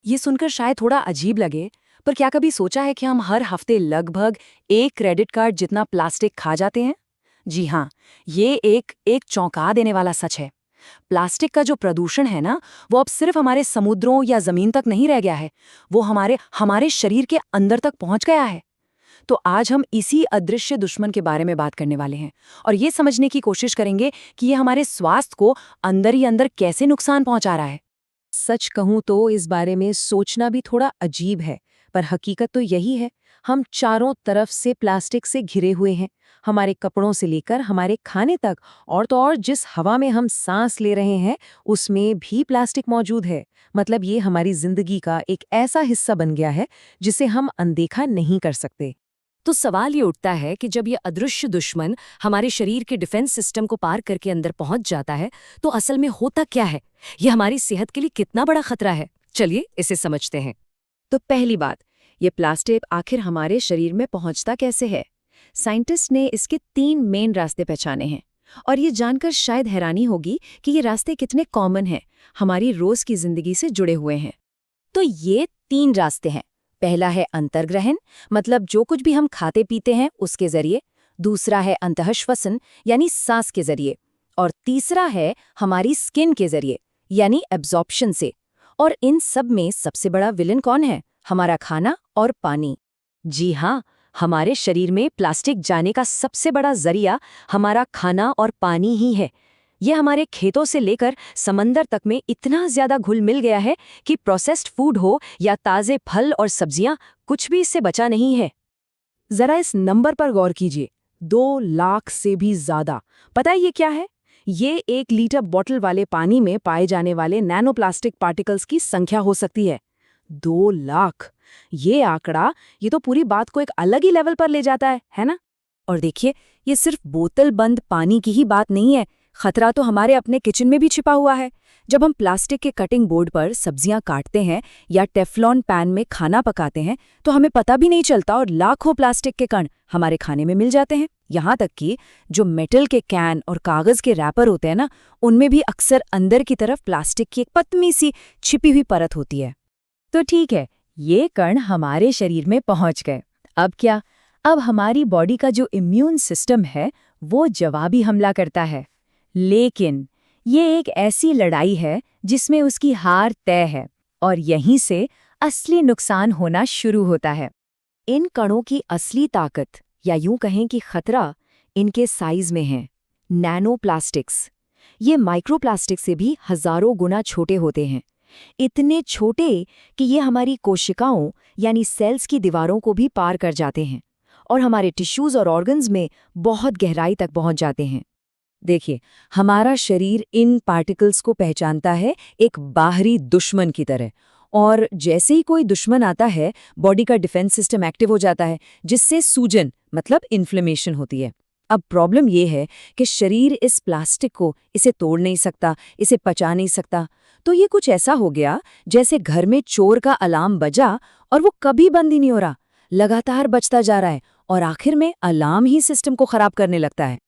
ये सुनकर शायद थोड़ा अजीब लगे, पर क्या कभी सोचा है कि हम हर हफ्ते लगभग एक क्रेडिट कार्ड जितना प्लास्टिक खा जाते हैं? जी हाँ, ये एक चौंका देने वाला सच है। प्लास्टिक का जो प्रदूषण है ना, वो अब सिर्फ हमारे समुद्रों या जमीन तक नहीं रह गया है, वो हमारे हमारे शरीर के अंदर तक पहुंच गया है। तो आज हम इसी अदृश्य दुश्मन के बारे में बात करने वाले हैं और ये समझने की कोशिश करेंगे कि ये हमारे स्वास्थ्य को अंदर ही अंदर कैसे नुकसान पहुंचा रहा है। सच कहूं तो इस बारे में सोचना भी थोड़ा अजीब है, पर हकीकत तो यही है। हम चारों तरफ से प्लास्टिक से घिरे हुए हैं, हमारे कपड़ों से लेकर हमारे खाने तक, और तो और जिस हवा में हम सांस ले रहे हैं उसमें भी प्लास्टिक मौजूद है। मतलब ये हमारी जिंदगी का एक ऐसा हिस्सा बन गया है जिसे हम अनदेखा नहीं कर सकते। तो सवाल ये उठता है कि जब ये अदृश्य दुश्मन हमारे शरीर के डिफेंस सिस्टम को पार करके अंदर पहुंच जाता है, तो असल में होता क्या है? ये हमारी सेहत के लिए कितना बड़ा खतरा है? चलिए इसे समझते हैं। तो पहली बात, ये प्लास्टिक आखिर हमारे शरीर में पहुंचता कैसे है? साइंटिस्ट ने इसके 3 मेन रास्ते पहचाने हैं, और ये जानकर शायद हैरानी होगी कि ये रास्ते कितने कॉमन हैं, हमारी रोज की जिंदगी से जुड़े हुए हैं। तो ये 3 रास्ते हैं। पहला है अंतर्ग्रहण, मतलब जो कुछ भी हम खाते पीते हैं उसके जरिए। दूसरा है अंतःश्वसन, यानी सांस के जरिए। और तीसरा है हमारी स्किन के जरिए, यानी एब्जॉर्प्शन से। और इन सब में सबसे बड़ा विलन कौन है? हमारा खाना और पानी। जी हाँ, हमारे शरीर में प्लास्टिक जाने का सबसे बड़ा जरिया हमारा खाना और पानी ही है। ये हमारे खेतों से लेकर समंदर तक में इतना ज्यादा घुल मिल गया है कि प्रोसेस्ड फूड हो या ताजे फल और सब्जियां, कुछ भी इससे बचा नहीं है। जरा इस नंबर पर गौर कीजिए, 2 लाख से भी ज्यादा। पता है ये क्या है? ये 1 लीटर बॉटल वाले पानी में पाए जाने वाले नैनोप्लास्टिक पार्टिकल्स की संख्या हो सकती है। 2 लाख! ये आंकड़ा, ये तो पूरी बात को एक अलग ही लेवल पर ले जाता है ना? और देखिए, ये सिर्फ बोतल बंद पानी की ही बात नहीं है। खतरा तो हमारे अपने किचन में भी छिपा हुआ है। जब हम प्लास्टिक के कटिंग बोर्ड पर सब्जियां काटते हैं या टेफ्लॉन पैन में खाना पकाते हैं, तो हमें पता भी नहीं चलता और लाखों प्लास्टिक के कण हमारे खाने में मिल जाते हैं। यहाँ तक कि जो मेटल के कैन और कागज के रैपर होते हैं ना, उनमें भी अक्सर अंदर की तरफ प्लास्टिक की एक पतली सी छिपी हुई परत होती है। तो ठीक है, ये कण हमारे शरीर में पहुंच गए। अब क्या? अब हमारी बॉडी का जो इम्यून सिस्टम है वो जवाबी हमला करता है। लेकिन ये एक ऐसी लड़ाई है जिसमें उसकी हार तय है, और यहीं से असली नुकसान होना शुरू होता है। इन कणों की असली ताकत, या यूं कहें कि खतरा, इनके साइज में है। नैनोप्लास्टिक्स, ये माइक्रोप्लास्टिक से भी हजारों गुना छोटे होते हैं। इतने छोटे कि ये हमारी कोशिकाओं यानी सेल्स की दीवारों को भी पार कर जाते हैं और हमारे टिश्यूज और ऑर्गन्स में बहुत गहराई तक पहुंच जाते हैं। देखिए, हमारा शरीर इन पार्टिकल्स को पहचानता है एक बाहरी दुश्मन की तरह, और जैसे ही कोई दुश्मन आता है, बॉडी का डिफेंस सिस्टम एक्टिव हो जाता है, जिससे सूजन मतलब इन्फ्लेमेशन होती है। अब प्रॉब्लम ये है कि शरीर इस प्लास्टिक को इसे तोड़ नहीं सकता, इसे पचा नहीं सकता। तो ये कुछ ऐसा हो गया जैसे घर में चोर का अलार्म बजा और वो कभी बंद ही नहीं हो रहा, लगातार बजता जा रहा है, और आखिर में अलार्म ही सिस्टम को खराब करने लगता है।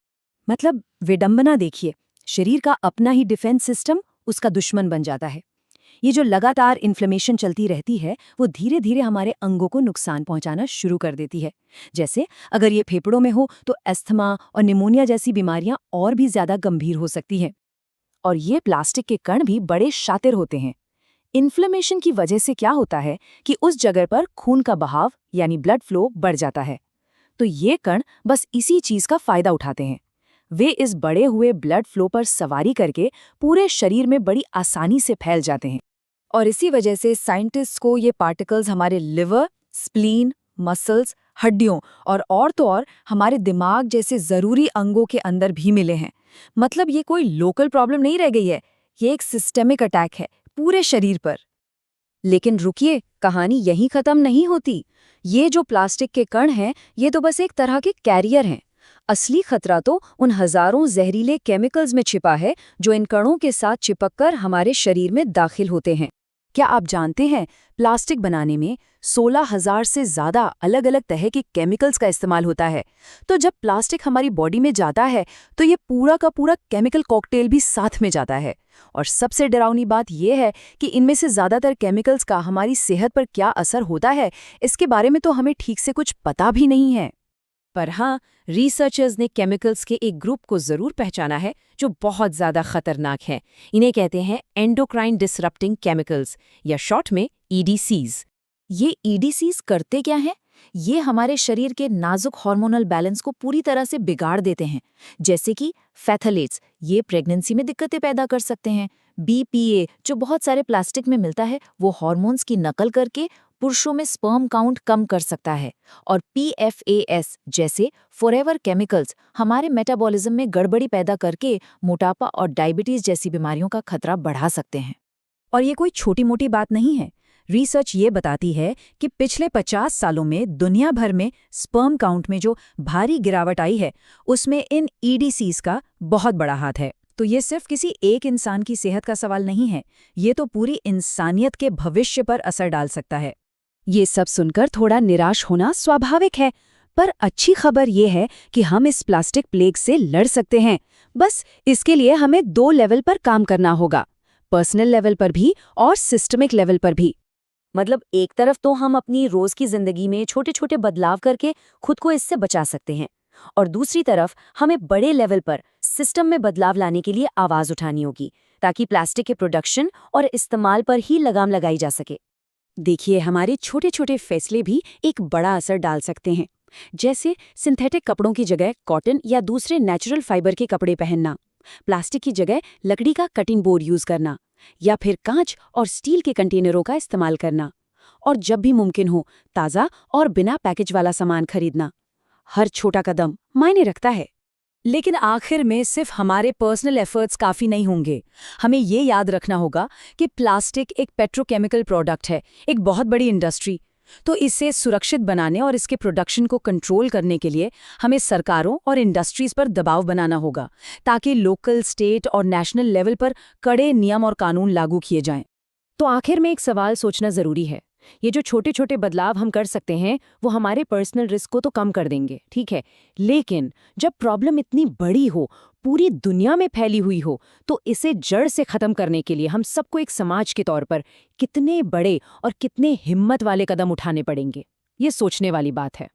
मतलब विडंबना देखिए, शरीर का अपना ही डिफेंस सिस्टम उसका दुश्मन बन जाता है। ये जो लगातार इन्फ्लेमेशन चलती रहती है, वो धीरे धीरे हमारे अंगों को नुकसान पहुंचाना शुरू कर देती है। जैसे अगर ये फेफड़ों में हो तो अस्थमा और निमोनिया जैसी बीमारियां और भी ज्यादा गंभीर हो सकती हैं। और ये प्लास्टिक के कण भी बड़े शातिर होते हैं। इन्फ्लेमेशन की वजह से क्या होता है कि उस जगह पर खून का बहाव यानी ब्लड फ्लो बढ़ जाता है। तो ये कण बस इसी चीज का फायदा उठाते हैं। वे इस बढ़े हुए ब्लड फ्लो पर सवारी करके पूरे शरीर में बड़ी आसानी से फैल जाते हैं, और इसी वजह से साइंटिस्ट्स को ये पार्टिकल्स हमारे लिवर, स्प्लीन, मसल्स, हड्डियों और तो और हमारे दिमाग जैसे जरूरी अंगों के अंदर भी मिले हैं। मतलब ये कोई लोकल प्रॉब्लम नहीं रह गई है, ये एक सिस्टेमिक अटैक है पूरे शरीर पर। लेकिन रुकिए, कहानी यहीं खत्म नहीं होती। ये जो प्लास्टिक के कण हैं, ये तो बस एक तरह के कैरियर हैं। असली खतरा तो उन हजारों जहरीले केमिकल्स में छिपा है जो इन कणों के साथ चिपककर हमारे शरीर में दाखिल होते हैं। क्या आप जानते हैं, प्लास्टिक बनाने में 16,000 से ज़्यादा अलग अलग तरह के केमिकल्स का इस्तेमाल होता है। तो जब प्लास्टिक हमारी बॉडी में जाता है तो ये पूरा का पूरा केमिकल कॉकटेल भी साथ में जाता है। और सबसे डरावनी बात यह है कि इनमें से ज़्यादातर केमिकल्स का हमारी सेहत पर क्या असर होता है, इसके बारे में तो हमें ठीक से कुछ पता भी नहीं है। पर हाँ, रिसर्चर्स ने केमिकल्स के एक ग्रुप को जरूर पहचाना है जो बहुत ज्यादा खतरनाक है। इन्हें कहते हैं एंडोक्राइन डिसरप्टिंग केमिकल्स, या शॉर्ट में EDCs। ये EDCs करते क्या हैं? ये हमारे शरीर के नाजुक हार्मोनल बैलेंस को पूरी तरह से बिगाड़ देते हैं। जैसे कि फैथलेट्स, ये प्रेगनेंसी में दिक्कतें पैदा कर सकते हैं। BPA, जो बहुत सारे प्लास्टिक में मिलता है, वो हार्मोन्स की नकल करके पुरुषों में स्पर्म काउंट कम कर सकता है। और PFAS जैसे फॉरएवर केमिकल्स हमारे मेटाबॉलिज्म में गड़बड़ी पैदा करके मोटापा और डायबिटीज जैसी बीमारियों का खतरा बढ़ा सकते हैं। और ये कोई छोटी मोटी बात नहीं है। रिसर्च ये बताती है कि पिछले 50 सालों में दुनिया भर में स्पर्म काउंट में जो भारी गिरावट आई है, उसमें इन EDCs का बहुत बड़ा हाथ है। तो ये सिर्फ किसी एक इंसान की सेहत का सवाल नहीं है, ये तो पूरी इंसानियत के भविष्य पर असर डाल सकता है। ये सब सुनकर थोड़ा निराश होना स्वाभाविक है, पर अच्छी खबर ये है कि हम इस प्लास्टिक प्लेग से लड़ सकते हैं। बस इसके लिए हमें 2 लेवल पर काम करना होगा, पर्सनल लेवल पर भी और सिस्टमिक लेवल पर भी। मतलब एक तरफ तो हम अपनी रोज की जिंदगी में छोटे छोटे बदलाव करके खुद को इससे बचा सकते हैं, और दूसरी तरफ हमें बड़े लेवल पर सिस्टम में बदलाव लाने के लिए आवाज उठानी होगी, ताकि प्लास्टिक के प्रोडक्शन और इस्तेमाल पर ही लगाम लगाई जा सके। देखिए, हमारे छोटे छोटे फैसले भी एक बड़ा असर डाल सकते हैं, जैसे सिंथेटिक कपड़ों की जगह कॉटन या दूसरे नेचुरल फाइबर के कपड़े पहनना, प्लास्टिक की जगह लकड़ी का कटिंग बोर्ड यूज करना, या फिर कांच और स्टील के कंटेनरों का इस्तेमाल करना। और जब भी मुमकिन हो, ताज़ा और बिना पैकेज वाला सामान खरीदना। हर छोटा कदम मायने रखता है। लेकिन आखिर में सिर्फ हमारे पर्सनल एफर्ट्स काफ़ी नहीं होंगे। हमें ये याद रखना होगा कि प्लास्टिक एक पेट्रोकेमिकल प्रोडक्ट है, एक बहुत बड़ी इंडस्ट्री। तो इसे सुरक्षित बनाने और इसके प्रोडक्शन को कंट्रोल करने के लिए हमें सरकारों और इंडस्ट्रीज पर दबाव बनाना होगा, ताकि लोकल, स्टेट और नेशनल लेवल पर कड़े नियम और कानून लागू किए जाएं। तो आखिर में एक सवाल सोचना जरूरी है। ये जो छोटे छोटे बदलाव हम कर सकते हैं वो हमारे पर्सनल रिस्क को तो कम कर देंगे, ठीक है, लेकिन जब प्रॉब्लम इतनी बड़ी हो, पूरी दुनिया में फैली हुई हो, तो इसे जड़ से खत्म करने के लिए हम सबको एक समाज के तौर पर कितने बड़े और कितने हिम्मत वाले कदम उठाने पड़ेंगे, ये सोचने वाली बात है।